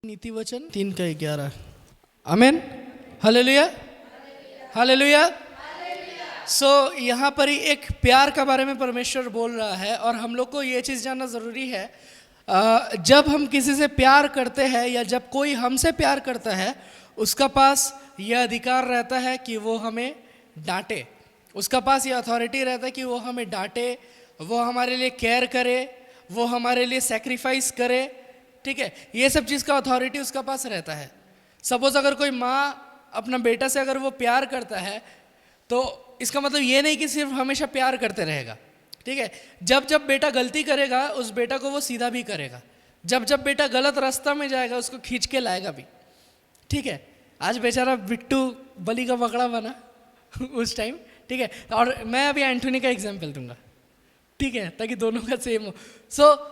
नीति वचन 3:11। आमीन। Hallelujah hallelujah. सो यहाँ पर ही एक प्यार का बारे में परमेश्वर बोल रहा है और हम लोग को ये चीज़ जानना ज़रूरी है। जब हम किसी से प्यार करते हैं या जब कोई हमसे प्यार करता है, उसका पास यह अधिकार रहता है कि वो हमें डांटे, उसका पास ये अथॉरिटी रहता है कि वो हमें डांटे, वो हमारे लिए केयर करे, वो हमारे लिए सेक्रीफाइस करे। ठीक है, ये सब चीज़ का अथॉरिटी उसका पास रहता है। सपोज अगर कोई माँ अपना बेटा से अगर वो प्यार करता है तो इसका मतलब ये नहीं कि सिर्फ हमेशा प्यार करते रहेगा। ठीक है, जब जब बेटा गलती करेगा उस बेटा को वो सीधा भी करेगा, जब जब बेटा गलत रास्ता में जाएगा उसको खींच के लाएगा भी। ठीक है, आज बेचारा बिट्टू बलि का बकरा बना उस टाइम। ठीक है, और मैं अभी एंटोनी का एग्जाम्पल दूंगा, ठीक है, ताकि दोनों का सेम हो।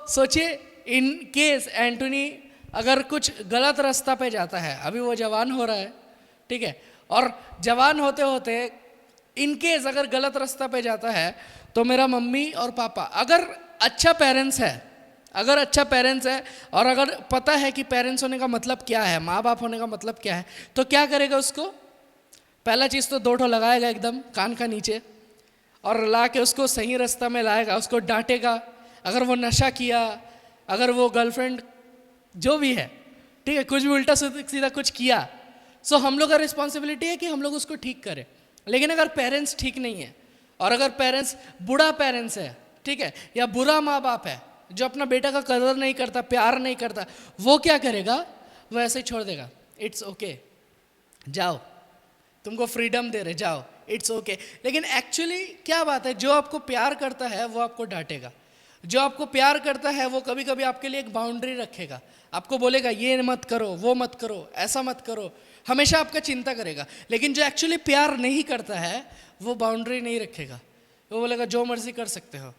सोचिए इन केस एंटोनी अगर कुछ गलत रास्ता पे जाता है, अभी वो जवान हो रहा है, ठीक है, और जवान होते होते इन केस अगर गलत रास्ता पे जाता है तो मेरा मम्मी और पापा अगर अच्छा पेरेंट्स है, अगर अच्छा पेरेंट्स है और अगर पता है कि पेरेंट्स होने का मतलब क्या है, माँ बाप होने का मतलब क्या है, तो क्या करेगा उसको? पहला चीज़ तो 2 ठो लगाएगा एकदम कान का नीचे और ला के उसको सही रास्ता में लाएगा, उसको डांटेगा। अगर वो नशा किया, अगर वो गर्लफ्रेंड जो भी है, ठीक है, कुछ भी उल्टा सीधा कुछ किया, सो हम लोग का रिस्पॉन्सिबिलिटी है कि हम लोग उसको ठीक करें। लेकिन अगर पेरेंट्स ठीक नहीं है और अगर पेरेंट्स बुरा पेरेंट्स है, ठीक है, या बुरा माँ बाप है जो अपना बेटा का कदर नहीं करता, प्यार नहीं करता, वो क्या करेगा? वो ऐसे ही छोड़ देगा, इट्स ओके, जाओ, तुमको फ्रीडम दे रहे, जाओ, इट्स ओके। लेकिन एक्चुअली क्या बात है, जो आपको प्यार करता है वो आपको डांटेगा, जो आपको प्यार करता है वो कभी कभी आपके लिए एक बाउंड्री रखेगा, आपको बोलेगा ये मत करो, वो मत करो, ऐसा मत करो, हमेशा आपका चिंता करेगा। लेकिन जो एक्चुअली प्यार नहीं करता है वो बाउंड्री नहीं रखेगा, वो बोलेगा जो मर्जी कर सकते हो।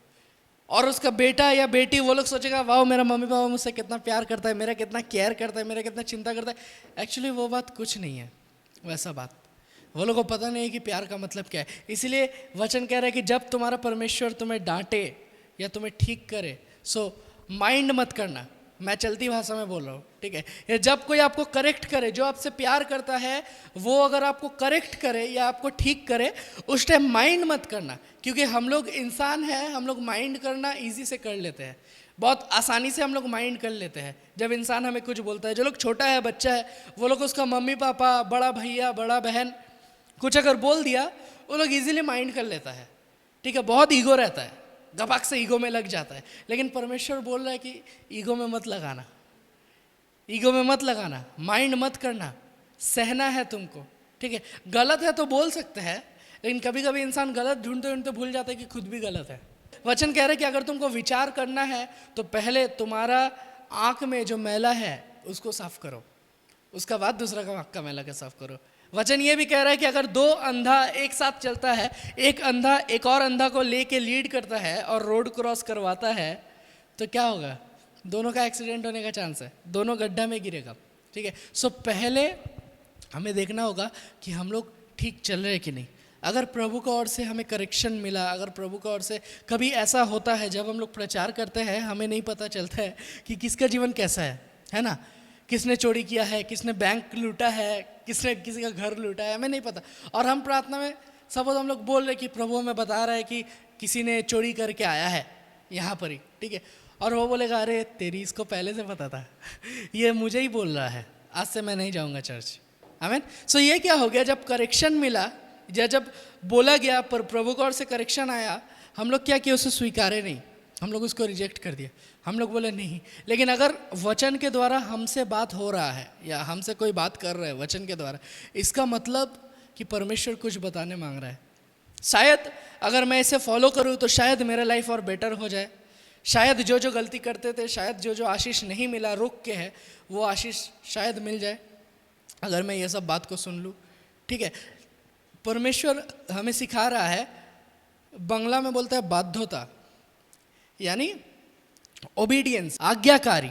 और उसका बेटा या बेटी वो लोग सोचेगा वाह मेरा मम्मी पापा मुझसे कितना प्यार करता है, मेरा कितना केयर करता है, मेरा कितना चिंता करता है। एक्चुअली वो बात कुछ नहीं है, वैसा बात वो लोगों को पता नहीं है कि प्यार का मतलब क्या है। इसीलिए वचन कह रहा है कि जब तुम्हारा परमेश्वर तुम्हें डांटे या तुम्हें ठीक करे, सो माइंड मत करना, मैं चलती भाषा में बोल रहा हूँ, ठीक है। या जब कोई आपको करेक्ट करे, जो आपसे प्यार करता है वो अगर आपको करेक्ट करे या आपको ठीक करे, उस टाइम माइंड मत करना, क्योंकि हम लोग इंसान हैं, हम लोग माइंड करना ईजी से कर लेते हैं, बहुत आसानी से हम लोग माइंड कर लेते हैं। जब इंसान हमें कुछ बोलता है, जो लोग छोटा है, बच्चा है, वो लोग उसका मम्मी पापा, बड़ा भैया, बड़ा बहन कुछ अगर बोल दिया वो लोग इजीली माइंड कर लेता है, ठीक है, बहुत ईगो रहता है, गपाक से ईगो में लग जाता है। लेकिन परमेश्वर बोल रहा है कि ईगो में मत लगाना, ईगो में मत लगाना, माइंड मत करना, सहना है तुमको, ठीक है। गलत है तो बोल सकते हैं, लेकिन कभी कभी इंसान गलत ढूंढते ढूंढते भूल जाता है कि खुद भी गलत है। वचन कह रहे हैं कि अगर तुमको विचार करना है तो पहले तुम्हारा आँख में जो मैला है उसको साफ करो, उसका बाद दूसरा का आँख का मैला का साफ करो। वचन ये भी कह रहा है कि अगर 2 अंधा एक साथ चलता है, एक अंधा एक और अंधा को लेके लीड करता है और रोड क्रॉस करवाता है, तो क्या होगा? दोनों का एक्सीडेंट होने का चांस है, दोनों गड्ढा में गिरेगा, ठीक है। सो पहले हमें देखना होगा कि हम लोग ठीक चल रहे हैं कि नहीं। अगर प्रभु का ओर से हमें करेक्शन मिला, अगर प्रभु का ओर से कभी ऐसा होता है जब हम लोग प्रचार करते हैं हमें नहीं पता चलता है कि किसका जीवन कैसा है ना, किसने चोरी किया है, किसने बैंक लूटा है, किसने किसी का घर लूटा है, हमें नहीं पता। और हम प्रार्थना में सपोज हम लोग बोल रहे कि प्रभु हमें बता रहा है कि किसी ने चोरी करके आया है यहाँ पर ही, ठीक है, और वो बोलेगा अरे तेरी इसको पहले से पता था ये मुझे ही बोल रहा है, आज से मैं नहीं जाऊँगा चर्च। आमीन। सो ये क्या हो गया, जब करेक्शन मिला या जब बोला गया पर प्रभु की ओर से करेक्शन आया, हम लोग क्या किया? उसे स्वीकारे नहीं, हम लोग उसको रिजेक्ट कर दिया, हम लोग बोले नहीं। लेकिन अगर वचन के द्वारा हमसे बात हो रहा है या हमसे कोई बात कर रहा है वचन के द्वारा, इसका मतलब कि परमेश्वर कुछ बताने मांग रहा है। शायद अगर मैं इसे फॉलो करूँ तो शायद मेरा लाइफ और बेटर हो जाए, शायद जो जो गलती करते थे, शायद जो जो आशीष नहीं मिला रुक के है, वो आशीष शायद मिल जाए अगर मैं ये सब बात को सुन लूँ, ठीक है। परमेश्वर हमें सिखा रहा है, बंगला में बोलता है बाध्यता, यानी ओबीडियंस, आज्ञाकारी।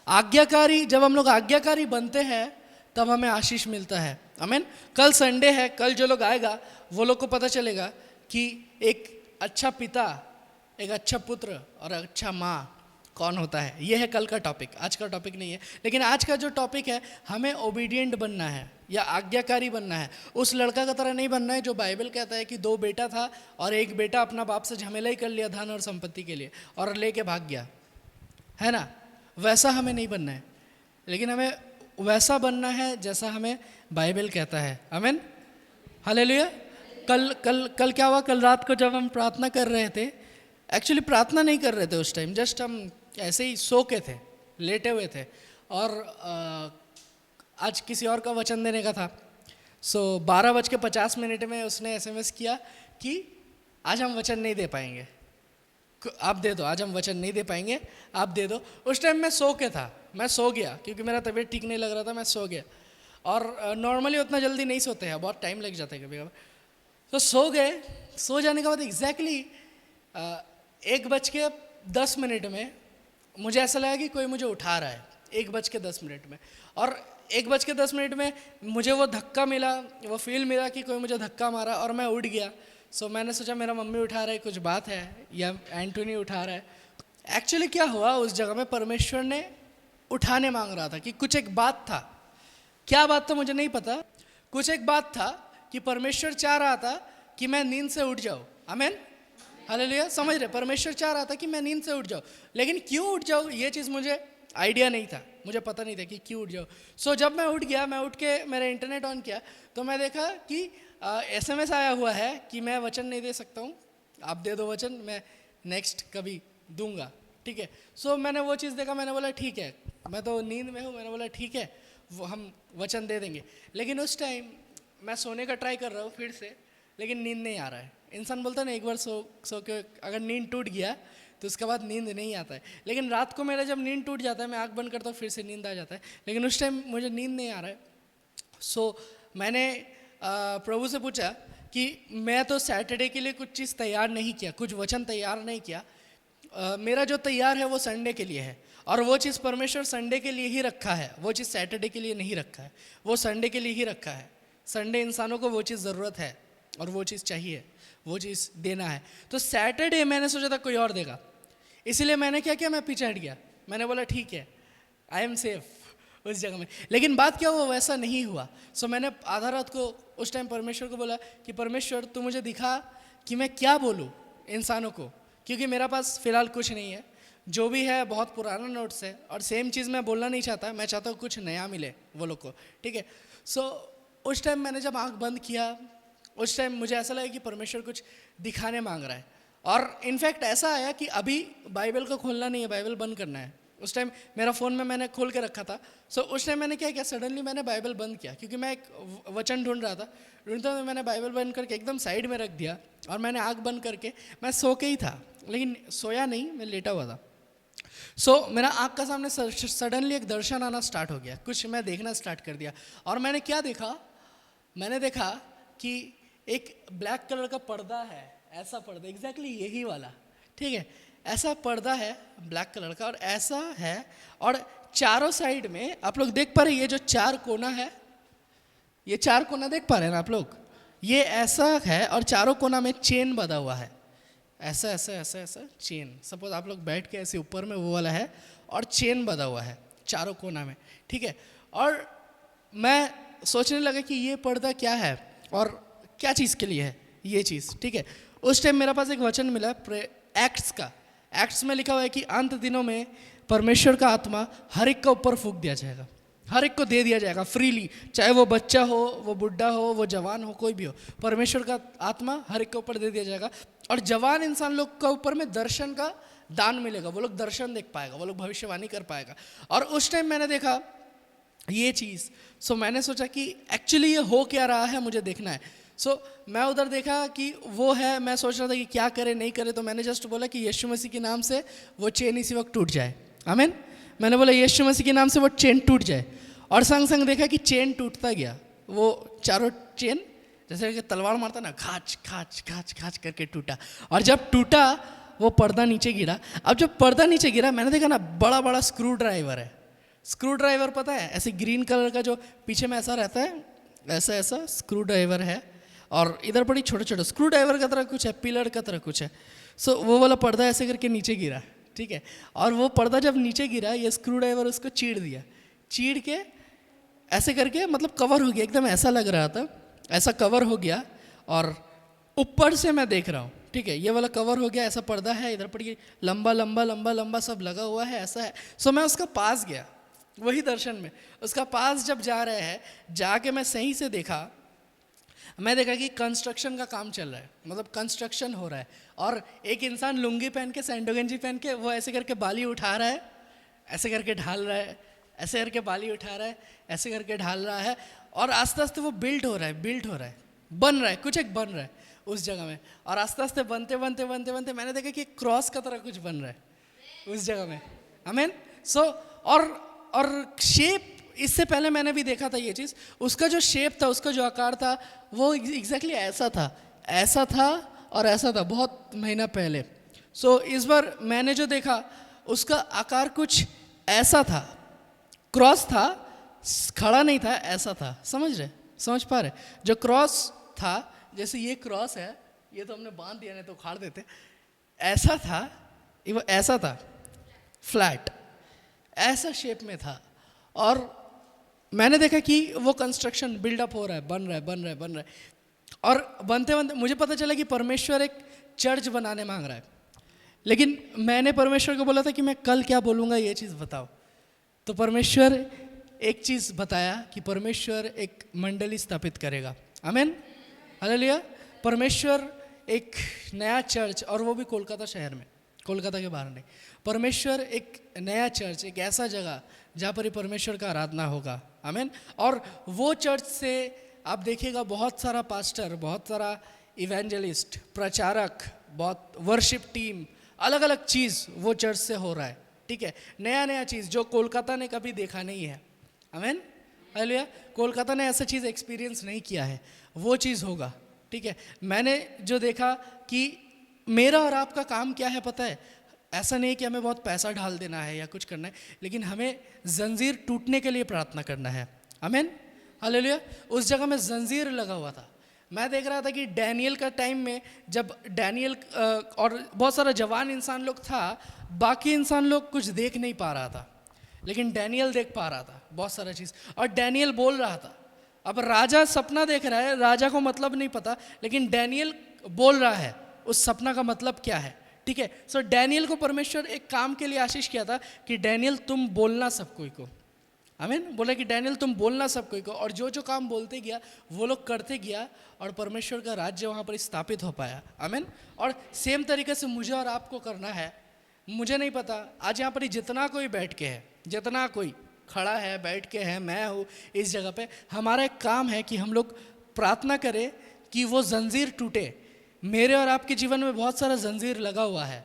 आज्ञाकारी, जब हम लोग आज्ञाकारी बनते हैं तब हमें आशीष मिलता है। आमीन। कल संडे है, कल जो लोग आएगा वो लोग को पता चलेगा कि एक अच्छा पिता, एक अच्छा पुत्र और अच्छा माँ कौन होता है। ये है कल का टॉपिक, आज का टॉपिक नहीं है। लेकिन आज का जो टॉपिक है, हमें ओबीडिएंट बनना है या आज्ञाकारी बनना है। उस लड़का का तरह नहीं बनना है जो बाइबल कहता है कि 2 बेटा था और एक बेटा अपना बाप से झमेला ही कर लिया धन और संपत्ति के लिए और लेके भाग गया, है ना। वैसा हमें नहीं बनना है, लेकिन हमें वैसा बनना है जैसा हमें बाइबल कहता है। आमीन, हालेलुया। कल क्या हुआ, कल रात को जब हम प्रार्थना कर रहे थे, एक्चुअली प्रार्थना नहीं कर रहे थे उस टाइम, जस्ट हम ऐसे ही सो के थे, लेटे हुए थे। और आज किसी और का वचन देने का था। सो 12:50 में उसने SMS किया कि आज हम वचन नहीं दे पाएंगे, आप दे दो, आज हम वचन नहीं दे पाएंगे, आप दे दो। उस टाइम मैं सो के था, मैं सो गया क्योंकि मेरा तबीयत ठीक नहीं लग रहा था, मैं सो गया। और नॉर्मली उतना जल्दी नहीं सोते हैं, बहुत टाइम लग जाता है कभी कभी। तो सो गए, सो जाने के बाद एग्जैक्टली 1:10 में मुझे ऐसा लगा कि कोई मुझे उठा रहा है, 1:10 में। और 1:10 में मुझे वो धक्का मिला, वो फील मिला कि कोई मुझे धक्का मारा और मैं उठ गया। सो मैंने सोचा मेरा मम्मी उठा रहा है, कुछ बात है, या एंटोनी उठा रहा है। एक्चुअली क्या हुआ, उस जगह में परमेश्वर ने उठाने मांग रहा था कि कुछ एक बात था। क्या बात था मुझे नहीं पता, कुछ एक बात था कि परमेश्वर चाह रहा था कि मैं नींद से उठ जाऊँ। आमीन, हालेलुया। समझ रहे, परमेश्वर चाह रहा था कि मैं नींद से उठ जाऊँ, लेकिन क्यों उठ जाऊँ ये चीज़ मुझे आइडिया नहीं था, मुझे पता नहीं था कि क्यों उठ जाऊँ। सो जब मैं उठ गया, मैं उठ के मेरा इंटरनेट ऑन किया तो मैं देखा कि SMS आया हुआ है कि मैं वचन नहीं दे सकता हूँ, आप दे दो वचन, मैं नेक्स्ट कभी दूंगा, ठीक है। सो मैंने वो चीज़ देखा, मैंने बोला ठीक है, मैं तो नींद में हूँ, मैंने बोला ठीक है, वो हम वचन दे देंगे। लेकिन उस टाइम मैं सोने का ट्राई कर रहा हूँ फिर से, लेकिन नींद नहीं आ रहा है। इंसान बोलता है ना, एक बार सो के अगर नींद टूट गया तो उसके बाद नींद नहीं आता है। लेकिन रात को मेरा जब नींद टूट जाता है, मैं आँख बंद करता हूँ, फिर से नींद आ जाता है, लेकिन उस टाइम मुझे नींद नहीं आ रहा है। सो मैंने प्रभु से पूछा कि मैं तो सैटरडे के लिए कुछ चीज़ तैयार नहीं किया, कुछ वचन तैयार नहीं किया, मेरा जो तैयार है वो संडे के लिए है, और वो चीज़ परमेश्वर संडे के लिए ही रखा है, वो चीज़ सैटरडे के लिए नहीं रखा है, वो संडे के लिए ही रखा है। संडे इंसानों को वो चीज़ ज़रूरत है और वो चीज़ चाहिए, वो चीज़ देना है। तो सैटरडे मैंने सोचा था कोई और देगा, इसीलिए मैंने क्या किया, मैं पीछे हट गया, मैंने बोला ठीक है, आई एम सेफ उस जगह में। लेकिन बात क्या हुआ, वैसा नहीं हुआ। सो मैंने आधा रात को उस टाइम परमेश्वर को बोला कि परमेश्वर तू मुझे दिखा कि मैं क्या बोलूँ इंसानों को, क्योंकि मेरा पास फ़िलहाल कुछ नहीं है, जो भी है बहुत पुराना नोट्स है, और सेम चीज़ मैं बोलना नहीं चाहता, मैं चाहता हूँ कुछ नया मिले वो लोग को, ठीक है। सो उस टाइम मैंने जब आँख बंद किया, उस टाइम मुझे ऐसा लगा कि परमेश्वर कुछ दिखाने मांग रहा है, और इनफैक्ट ऐसा आया कि अभी बाइबल को खोलना नहीं है, बाइबल बंद करना है। उस टाइम मेरा फ़ोन में मैंने खोल के रखा था। सो उस टाइम मैंने क्या किया, सडनली मैंने बाइबल बंद किया, क्योंकि मैं एक वचन ढूंढ रहा था, ढूंढता हुआ मैंने बाइबल बंद करके एकदम साइड में रख दिया, और मैंने आँख बंद करके, मैं सो के ही था, लेकिन सोया नहीं, मैं लेटा हुआ था। सो मेरा आँख का सामने सडनली एक दर्शन आना स्टार्ट हो गया, कुछ मैं देखना स्टार्ट कर दिया। और मैंने क्या देखा, मैंने देखा कि एक ब्लैक कलर का पर्दा है, ऐसा पर्दा, एग्जैक्टली यही वाला, ठीक है, ऐसा पर्दा है ब्लैक कलर का, और ऐसा है, और चारों साइड में आप लोग देख पा रहे हैं, ये जो 4 कोना है, ये 4 कोना देख पा रहे हैं ना आप लोग, ये ऐसा है, और चारों कोना में चेन बंधा हुआ है, ऐसा ऐसा ऐसा ऐसा चेन। सपोज आप लोग बैठ के ऐसे ऊपर में वो वाला है, और चेन बंधा हुआ है चारों कोना में, ठीक है। और मैं सोचने लगा कि ये पर्दा क्या है और क्या चीज़ के लिए है ये चीज़, ठीक है। उस टाइम मेरे पास एक वचन मिला एक्ट्स का, एक्ट्स में लिखा हुआ है कि अंत दिनों में परमेश्वर का आत्मा हर एक का ऊपर फूंक दिया जाएगा, हर एक को दे दिया जाएगा फ्रीली, चाहे वो बच्चा हो, वो बुढ़ा हो, वो जवान हो, कोई भी हो, परमेश्वर का आत्मा हर एक के ऊपर दे दिया जाएगा। और जवान इंसान लोग का ऊपर में दर्शन का दान मिलेगा, वो लोग दर्शन देख पाएगा, वो लोग भविष्यवाणी कर पाएगा। और उस टाइम मैंने देखा ये चीज़, सो मैंने सोचा कि एक्चुअली ये हो क्या रहा है, मुझे देखना है। सो मैं उधर देखा कि वो है, मैं सोच रहा था कि क्या करे नहीं करे, तो मैंने जस्ट बोला कि यीशु मसीह के नाम से वो चेन इसी वक्त टूट जाए, आमीन। मैंने बोला यीशु मसीह के नाम से वो चेन टूट जाए, और संग संग देखा कि चेन टूटता गया, वो चारों चेन जैसे कि तलवार मारता ना, खाच खाच खाच खाच करके टूटा। और जब टूटा वो पर्दा नीचे गिरा। अब जब पर्दा नीचे गिरा, मैंने देखा ना बड़ा बड़ा स्क्रू ड्राइवर है। स्क्रू ड्राइवर पता है, ऐसे ग्रीन कलर का जो पीछे में ऐसा रहता है, ऐसा ऐसा स्क्रू ड्राइवर है, और इधर बड़ी छोटे छोटे स्क्रू ड्राइवर का तरह कुछ है, पिलर का तरह कुछ है। सो वो वाला पर्दा ऐसे करके नीचे गिरा, ठीक है। और वो पर्दा जब नीचे गिरा, ये स्क्रू ड्राइवर उसको चीड़ दिया, चीड़ के ऐसे करके मतलब कवर हो गया, एकदम ऐसा लग रहा था, ऐसा कवर हो गया। और ऊपर से मैं देख रहा हूँ, ठीक है, ये वाला कवर हो गया, ऐसा पर्दा है, इधर पर ये लंबा लंबा लंबा लंबा सब लगा हुआ है, ऐसा है। सो मैं उसका पास गया, वही दर्शन में उसका पास जब जा रहे हैं, जाके मैं सही से देखा, मैं देखा कि कंस्ट्रक्शन का काम चल रहा है, मतलब कंस्ट्रक्शन हो रहा है। और एक इंसान लुंगी पहन के, सैंडो गंजी पहन के, वो ऐसे करके बाली उठा रहा है, ऐसे करके ढाल रहा है, ऐसे करके बाली उठा रहा है, ऐसे करके ढाल रहा है। और आस्ते आस्ते वो बिल्ड हो रहा है, बन रहा है, कुछ एक बन रहा है उस जगह में। और आस्ते आस्ते बनते बनते बनते बनते मैंने देखा कि क्रॉस का तरह कुछ बन रहा है उस जगह में। आमीन। सो और शेप, इससे पहले मैंने भी देखा था ये चीज़, उसका जो शेप था, उसका जो आकार था, वो एग्जैक्टली ऐसा था और ऐसा था बहुत महीना पहले। सो इस बार मैंने जो देखा उसका आकार कुछ ऐसा था, क्रॉस था, खड़ा नहीं था, ऐसा था। समझ पा रहे? जो क्रॉस था, जैसे ये क्रॉस है, ये तो हमने बांध दिया, नहीं तो उखाड़ देते, ऐसा था, वो ऐसा था, फ्लैट, ऐसा शेप में था। और मैंने देखा कि वो कंस्ट्रक्शन बिल्डअप हो रहा है, बन रहा है। और बनते बनते मुझे पता चला कि परमेश्वर एक चर्च बनाने मांग रहा है। लेकिन मैंने परमेश्वर को बोला था कि मैं कल क्या बोलूँगा, ये चीज़ बताओ। तो परमेश्वर एक चीज़ बताया कि परमेश्वर एक मंडली स्थापित करेगा। आमीन, हालेलुया। परमेश्वर एक नया चर्च, और वो भी कोलकाता शहर में, कोलकाता के बाहर नहीं। परमेश्वर एक नया चर्च, एक ऐसा जगह जहाँ पर ही परमेश्वर का आराधना होगा। आमीन। और वो चर्च से आप देखिएगा बहुत सारा पास्टर, बहुत सारा इवेंजलिस्ट, प्रचारक, बहुत वर्शिप टीम, अलग अलग चीज़ वो चर्च से हो रहा है। ठीक है, नया चीज़ जो कोलकाता ने कभी देखा नहीं है। आमीन, हालेलुया। कोलकाता ने ऐसा चीज़ एक्सपीरियंस नहीं किया है, वो चीज़ होगा। ठीक है, मैंने जो देखा कि मेरा और आपका काम क्या है पता है? ऐसा नहीं कि हमें बहुत पैसा डाल देना है या कुछ करना है, लेकिन हमें जंजीर टूटने के लिए प्रार्थना करना है। आमीन, हालेलुया। उस जगह में जंजीर लगा हुआ था। मैं देख रहा था कि डैनियल का टाइम में, जब डैनियल और बहुत सारा जवान इंसान लोग था, बाकी इंसान लोग कुछ देख नहीं पा रहा था, लेकिन डैनियल देख पा रहा था बहुत सारा चीज़। और डैनियल बोल रहा था। अब राजा सपना देख रहा है, राजा को मतलब नहीं पता, लेकिन डैनियल बोल रहा है उस सपना का मतलब क्या है। ठीक है, सो डैनियल को परमेश्वर एक काम के लिए आशीष किया था कि डैनियल तुम बोलना सब कोई को। आमीन, बोला कि डैनियल तुम बोलना सब कोई को। और जो जो काम बोलते गया वो लोग करते गया, और परमेश्वर का राज्य वहाँ पर स्थापित हो पाया। आमीन। और सेम तरीके से मुझे और आपको करना है। मुझे नहीं पता आज यहाँ पर जितना कोई बैठ के है, जितना कोई खड़ा है, बैठ के है, मैं हूँ इस जगह पे, हमारा एक काम है कि हम लोग प्रार्थना करें कि वो जंजीर टूटे। मेरे और आपके जीवन में बहुत सारा जंजीर लगा हुआ है,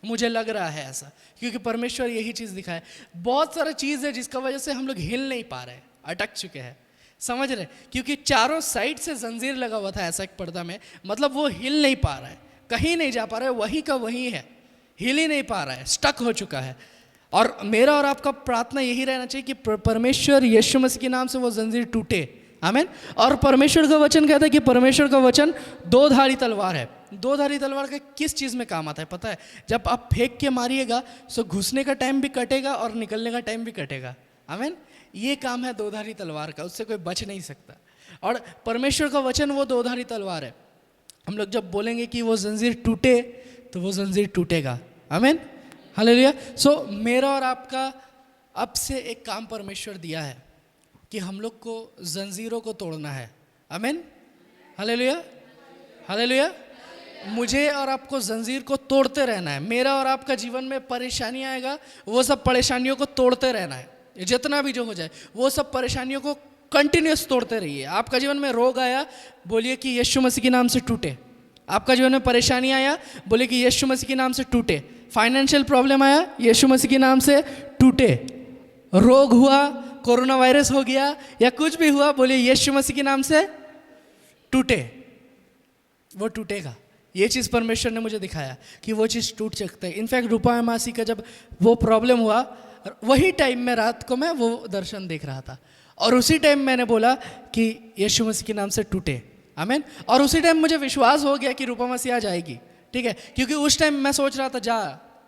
मुझे लग रहा है ऐसा, क्योंकि परमेश्वर यही चीज़ दिखाए। बहुत सारा चीज़ है जिसका वजह से हम लोग हिल नहीं पा रहे, अटक चुके हैं। समझ रहे? क्योंकि चारों साइड से जंजीर लगा हुआ था ऐसा एक पर्दा में, मतलब वो हिल नहीं पा रहा है, कहीं नहीं जा पा रहा है, वही का वही है, हिल ही नहीं पा रहा है, स्टक हो चुका है। और मेरा और आपका प्रार्थना यही रहना चाहिए कि परमेश्वर यीशु मसीह के नाम से वो जंजीर टूटे। आमीन। और परमेश्वर का वचन कहता है कि परमेश्वर का वचन दो धारी तलवार है। दो धारी तलवार का किस चीज़ में काम आता है पता है? जब आप फेंक के मारिएगा तो घुसने का टाइम भी कटेगा और निकलने का टाइम भी कटेगा। आमीन, ये काम है दो धारी तलवार का, उससे कोई बच नहीं सकता। और परमेश्वर का वचन वो दो धारी तलवार है। हम लोग जब बोलेंगे कि वो जंजीर टूटे तो वो जंजीर टूटेगा। आमीन, हालेलुया। सो मेरा और आपका अब से एक काम परमेश्वर दिया है कि हम लोग को जंजीरों को तोड़ना है। आमीन, हालेलुया, हालेलुया। मुझे और आपको जंजीर को तोड़ते रहना है। मेरा और आपका जीवन में परेशानी आएगा, वो सब परेशानियों को तोड़ते रहना है। जितना भी जो हो जाए वो सब परेशानियों को कंटिन्यूस तोड़ते रहिए। आपका जीवन में रोग आया, बोलिए कि यीशु मसीह के नाम से टूटे। आपका जीवन में परेशानी आया, बोलिए कि यीशु मसीह के नाम से टूटे। फाइनेंशियल प्रॉब्लम आया, यीशु मसीह के नाम से टूटे। रोग हुआ, कोरोना वायरस हो गया या कुछ भी हुआ, बोलिए यीशु मसीह के नाम से टूटे। वो टूटेगा। ये चीज़ परमेश्वर ने मुझे दिखाया कि वो चीज़ टूट सकता है। इनफैक्ट रूपा मासी का जब वो प्रॉब्लम हुआ, वही टाइम में रात को मैं वो दर्शन देख रहा था, और उसी टाइम मैंने बोला कि यीशु मसीह के नाम से टूटे। आमीन। और उसी टाइम मुझे विश्वास हो गया कि रूपा मसीह आ जाएगी। ठीक है, क्योंकि उस टाइम मैं सोच रहा था जा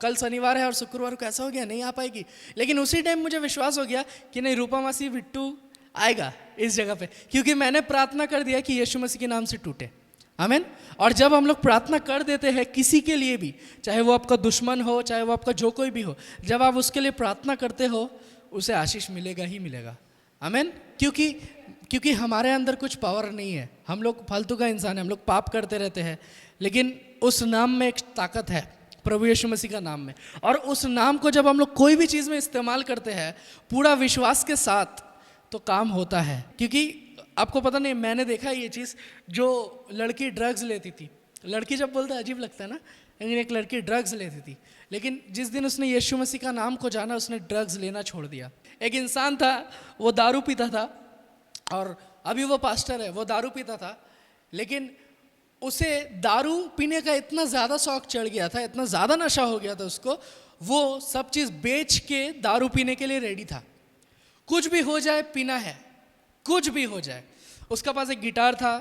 कल शनिवार है और शुक्रवार को ऐसा हो गया नहीं आ पाएगी, लेकिन उसी टाइम मुझे विश्वास हो गया कि नहीं, रूपा मासी बिट्टू आएगा इस जगह पे, क्योंकि मैंने प्रार्थना कर दिया कि यीशु मसीह के नाम से टूटे। आमीन। और जब हम लोग प्रार्थना कर देते हैं किसी के लिए भी, चाहे वो आपका दुश्मन हो, चाहे वो आपका जो कोई भी हो, जब आप उसके लिए प्रार्थना करते हो उसे आशीष मिलेगा ही मिलेगा। आमीन। क्योंकि हमारे अंदर कुछ पावर नहीं है, हम लोग फालतू का इंसान है, हम लोग पाप करते रहते हैं, लेकिन उस नाम में एक ताकत है, प्रभु यीशु मसीह का नाम में। और उस नाम को जब हम लोग कोई भी चीज़ में इस्तेमाल करते हैं पूरा विश्वास के साथ, तो काम होता है। क्योंकि आपको पता नहीं, मैंने देखा ये चीज़, जो लड़की ड्रग्स लेती थी, लड़की जब बोलते हैं अजीब लगता है ना, लेकिन एक लड़की ड्रग्स लेती थी, लेकिन जिस दिन उसने यीशु मसीह का नाम को जाना, उसने ड्रग्स लेना छोड़ दिया। एक इंसान था, वो दारू पीता था, और अभी वो पास्टर है, वो दारू पीता था, लेकिन उसे दारू पीने का इतना ज़्यादा शौक चढ़ गया था, इतना ज़्यादा नशा हो गया था उसको, वो सब चीज़ बेच के दारू पीने के लिए रेडी था। कुछ भी हो जाए पीना है, कुछ भी हो जाए। उसका पास एक गिटार था,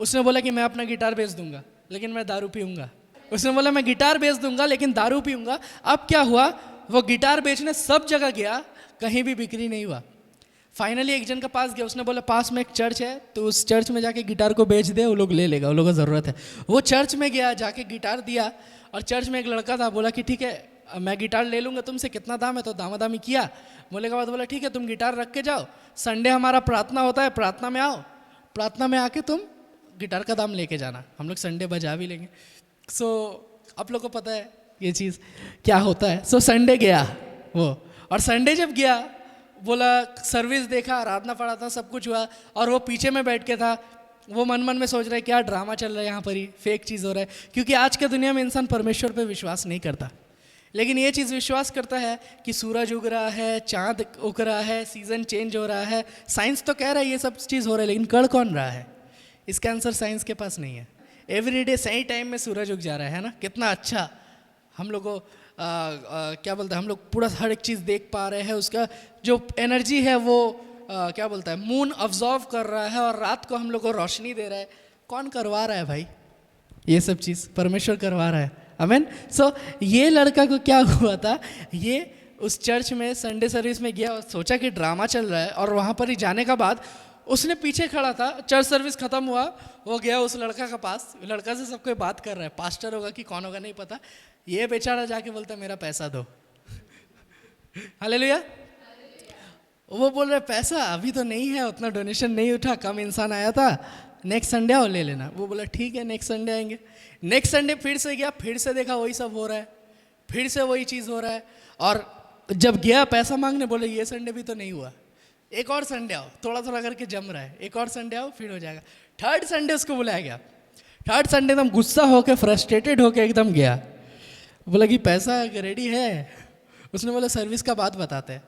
उसने बोला कि मैं अपना गिटार बेच दूंगा लेकिन मैं दारू पीऊँगा। उसने बोला मैं गिटार बेच दूंगा लेकिन दारू पीऊँगा। अब क्या हुआ, वो गिटार बेचने सब जगह गया, कहीं भी बिक्री नहीं हुआ। फाइनली एक जन के पास गया, उसने बोला पास में एक चर्च है, तो उस चर्च में जाके गिटार को बेच दे, वो लोग ले लेगा, वो लोगों को ज़रूरत है। वो चर्च में गया, जाके गिटार दिया, और चर्च में एक लड़का था, बोला कि ठीक है मैं गिटार ले लूँगा तुमसे, कितना दाम है, तो दामादामी किया। बोले के बाद बोला ठीक है तुम गिटार रख के जाओ, संडे हमारा प्रार्थना होता है, प्रार्थना में आओ, प्रार्थना में आके तुम गिटार का दाम लेके जाना, हम लोग संडे बजा भी लेंगे। सो आप लोग को पता है ये चीज़ क्या होता है। सो संडे गया वो, और संडे जब गया, बोला सर्विस देखा, आराधना पड़ा था, सब कुछ हुआ, और वो पीछे में बैठ के था। वो मन मन में सोच रहा है क्या ड्रामा चल रहा है यहाँ पर, ही फेक चीज़ हो रहा है। क्योंकि आज के दुनिया में इंसान परमेश्वर पे विश्वास नहीं करता, लेकिन ये चीज़ विश्वास करता है कि सूरज उग रहा है, चांद उग रहा है, सीज़न चेंज हो रहा है। साइंस तो कह रहा है ये सब चीज़ हो रहा है, लेकिन कर कौन रहा है, इसका आंसर साइंस के पास नहीं है। एवरीडे सही टाइम में सूरज उग जा रहा है ना, कितना अच्छा। हम लोग को क्या बोलते हैं, हम लोग पूरा हर एक चीज़ देख पा रहे हैं, उसका जो एनर्जी है वो क्या बोलता है, मून ऑब्जॉर्व कर रहा है, और रात को हम लोग को रोशनी दे रहा है। कौन करवा रहा है भाई ये सब चीज़? परमेश्वर करवा रहा है। आमीन। सो ये लड़का को क्या हुआ था, ये उस चर्च में संडे सर्विस में गया और सोचा कि ड्रामा चल रहा है, और वहाँ पर ही जाने का बाद उसने पीछे खड़ा था, चर्च सर्विस खत्म हुआ, वो गया उस लड़का के पास, लड़का से सब कोई बात कर रहा है, पास्टर होगा कि कौन होगा नहीं पता। ये बेचारा जाके बोलता मेरा पैसा दो। हालेलुया। वो बोल रहा है पैसा अभी तो नहीं है, उतना डोनेशन नहीं उठा, कम इंसान आया था, नेक्स्ट संडे आओ ले लेना। वो बोला ठीक है नेक्स्ट संडे आएंगे। नेक्स्ट संडे फिर से गया, फिर से देखा वही सब हो रहा है, फिर से वही चीज़ हो रहा है। और जब गया पैसा मांगने, बोले ये संडे भी तो नहीं हुआ, एक और संडे आओ, थोड़ा थोड़ा करके जम रहा है, एक और संडे आओ फिर हो जाएगा। थर्ड संडे उसको बुलाया गया। थर्ड संडे एकदम गुस्सा होकर, फ्रस्ट्रेटेड होकर एकदम गया, बोला कि पैसा रेडी है। उसने बोला सर्विस का बात बताते हैं।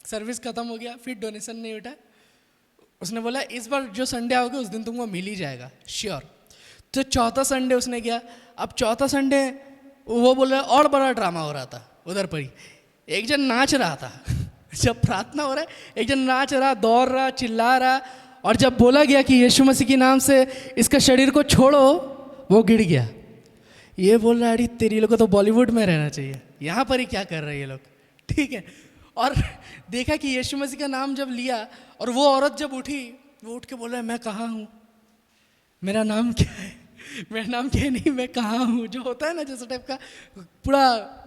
सर्विस खत्म हो गया, फिर डोनेशन नहीं उठा। उसने बोला इस बार जो संडे आओगे उस दिन तुमको मिल ही जाएगा श्योर। तो चौथा संडे उसने गया। अब चौथा संडे वो बोल रहा है, और बड़ा ड्रामा हो रहा था उधर पर ही। एक जन नाच रहा था जब प्रार्थना हो रहा है, एक जन नाच रहा, दौड़ रहा, चिल्ला रहा, और जब बोला गया कि यीशु मसीह के नाम से इसका शरीर को छोड़ो, वो गिर गया। ये बोल रहा है अरे तेरी लोग को तो बॉलीवुड में रहना चाहिए, यहाँ पर ही क्या कर रहे हैं ये लोग, ठीक है। और देखा कि यीशु मसीह का नाम जब लिया, और वो औरत जब उठी, वो उठ के बोल रहा है मैं कहाँ हूँ, मेरा नाम क्या है, मेरा नाम क्या है, नहीं मैं कहाँ हूँ, जो होता है ना जैसे टाइप का, पूरा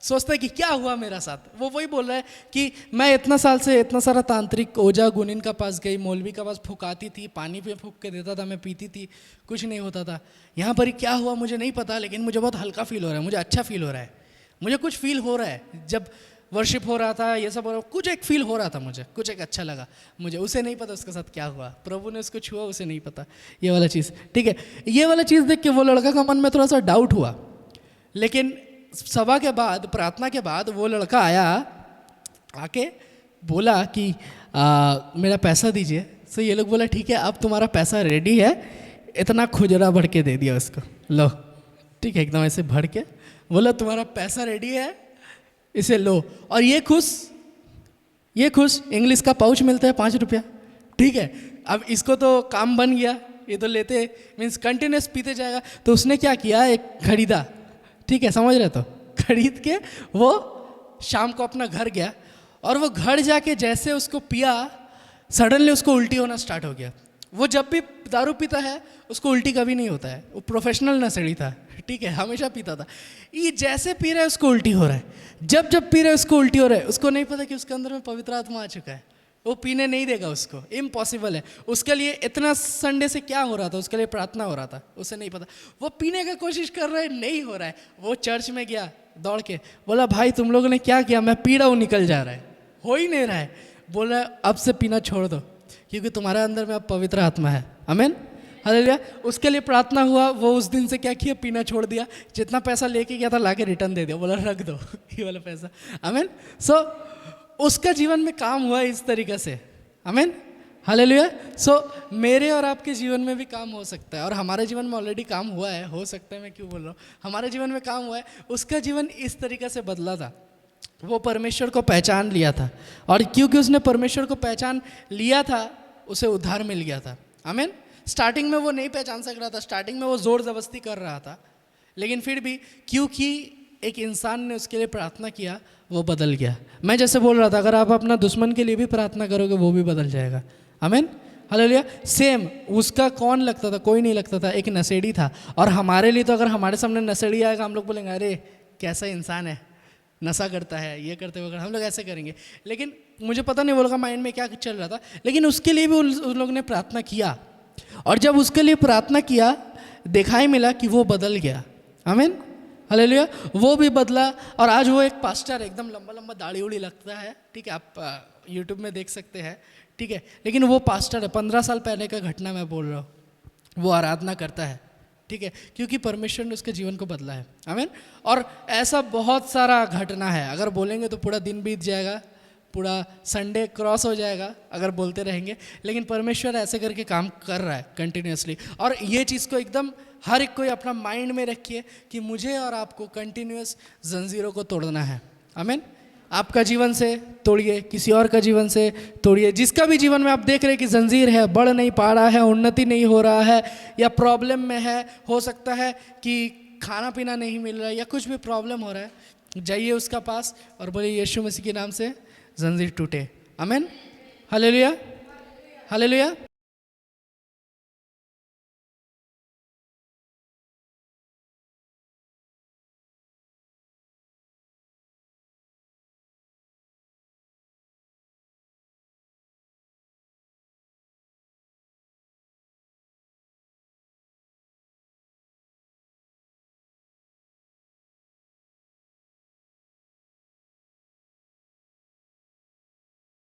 सोचता है कि क्या हुआ मेरा साथ। वो वही बोल रहा है कि मैं इतना साल से इतना सारा तांत्रिक ओझा गुनिन का पास गई, मौलवी का पास फुकाती थी, पानी पे फूक के देता था, मैं पीती थी, कुछ नहीं होता था। यहाँ पर क्या हुआ मुझे नहीं पता, लेकिन मुझे बहुत हल्का फील हो रहा है, मुझे अच्छा फील हो रहा है, मुझे कुछ फील हो रहा है। जब वर्शिप हो रहा था, ये सब हो रहा, कुछ एक फील हो रहा था, मुझे कुछ एक अच्छा लगा। मुझे उसे नहीं पता उसके साथ क्या हुआ, प्रभु ने उसको छुआ, उसे नहीं पता ये वाला चीज़, ठीक है। ये वाला चीज़ देख के वो लड़का का मन में थोड़ा सा डाउट हुआ। लेकिन सभा के बाद, प्रार्थना के बाद वो लड़का आया, आके बोला कि मेरा पैसा दीजिए। सो ये लोग बोला ठीक है अब तुम्हारा पैसा रेडी है। इतना खुजरा भर के दे दिया उसको, लो ठीक है, एकदम ऐसे भर के बोला तुम्हारा पैसा रेडी है, इसे लो। और ये खुश इंग्लिश का पाउच मिलता है 5 रुपया, ठीक है। अब इसको तो काम बन गया, ये तो लेते मीन्स कंटिन्यूस पीते जाएगा। तो उसने क्या किया, एक खरीदा, ठीक है समझ रहे तो, खरीद के वो शाम को अपना घर गया, और वो घर जाके जैसे उसको पिया, सडनली उसको उल्टी होना स्टार्ट हो गया। वो जब भी दारू पीता है उसको उल्टी कभी नहीं होता है, वो प्रोफेशनल नशेड़ी था, ठीक है, हमेशा पीता था। ये जैसे पी रहा है उसको उल्टी हो रहा है, जब जब पी रहा है उसको उल्टी हो रहा है। उसको नहीं पता कि उसके अंदर में पवित्र आत्मा आ चुका है, वो पीने नहीं देगा उसको, इम्पॉसिबल है उसके लिए। इतना संडे से क्या हो रहा था, उसके लिए प्रार्थना हो रहा था, उसे नहीं पता। वो पीने का कोशिश कर रहा है, नहीं हो रहा है। वो चर्च में गया दौड़ के, बोला भाई तुम लोगों ने क्या किया, मैं पी रहा हूँ, निकल जा रहा है, हो ही नहीं रहा है। बोला अब से पीना छोड़ दो, क्योंकि तुम्हारे अंदर में अब पवित्र आत्मा है। आमीन, हालेलुया। उसके लिए प्रार्थना हुआ। वो उस दिन से क्या किया, पीना छोड़ दिया। जितना पैसा लेके गया था लाके रिटर्न दे दिया, बोला रख दो ये वाला पैसा। आमीन। सो उसका जीवन में काम हुआ इस तरीके से। आमीन, हालेलुया। सो मेरे और आपके जीवन में भी काम हो सकता है, और हमारे जीवन में ऑलरेडी काम हुआ है, हो सकता है, मैं क्यों बोल रहा हूँ, हमारे जीवन में काम हुआ है। उसका जीवन इस तरीके से बदला था, वो परमेश्वर को पहचान लिया था, और क्योंकि उसने परमेश्वर को पहचान लिया था उसे उद्धार मिल गया था। आमीन। स्टार्टिंग में वो नहीं पहचान सक रहा था, स्टार्टिंग में वो ज़ोर ज़बरदस्ती कर रहा था, लेकिन फिर भी क्योंकि एक इंसान ने उसके लिए प्रार्थना किया, वो बदल गया। मैं जैसे बोल रहा था, अगर आप अपना दुश्मन के लिए भी प्रार्थना करोगे वो भी बदल जाएगा। आमीन, हालेलुया। सेम उसका कौन लगता था, कोई नहीं लगता था, एक नशेड़ी था। और हमारे लिए तो अगर हमारे सामने नशेड़ी आएगा, हम लोग बोलेंगे अरे कैसा इंसान है, नशा करता है, ये करते वगैरह, हम लोग ऐसे करेंगे। लेकिन मुझे पता नहीं वो लोग का माइंड में क्या चल रहा था, लेकिन उसके लिए भी उन लोग ने प्रार्थना किया, और जब उसके लिए प्रार्थना किया, दिखाई मिला कि वो बदल गया। आमीन, हालेलुया। वो भी बदला, और आज वो एक पास्टर, एकदम लंबा लंबा दाढ़ी उड़ी लगता है, ठीक है, आप यूट्यूब में देख सकते हैं, ठीक है, लेकिन वो पास्टर है। 15 साल पहले का घटना मैं बोल रहा हूँ, वो आराधना करता है, ठीक है, क्योंकि परमेश्वर ने उसके जीवन को बदला है। आमीन। और ऐसा बहुत सारा घटना है, अगर बोलेंगे तो पूरा दिन बीत जाएगा, पूरा संडे क्रॉस हो जाएगा अगर बोलते रहेंगे, लेकिन परमेश्वर ऐसे करके काम कर रहा है कंटिन्यूसली। और ये चीज़ को एकदम हर एक कोई अपना माइंड में रखिए कि मुझे और आपको कंटिन्यूस जंजीरों को तोड़ना है। आमीन। आपका जीवन से तोड़िए, किसी और का जीवन से तोड़िए, जिसका भी जीवन में आप देख रहे हैं कि जंजीर है, बढ़ नहीं पा रहा है, उन्नति नहीं हो रहा है, या प्रॉब्लम में है, हो सकता है कि खाना पीना नहीं मिल रहा है, या कुछ भी प्रॉब्लम हो रहा है, जाइए उसका पास और बोलिए यीशु मसीह के नाम से जंजीर टूटे। आमीन, हालेलुया, हालेलुया।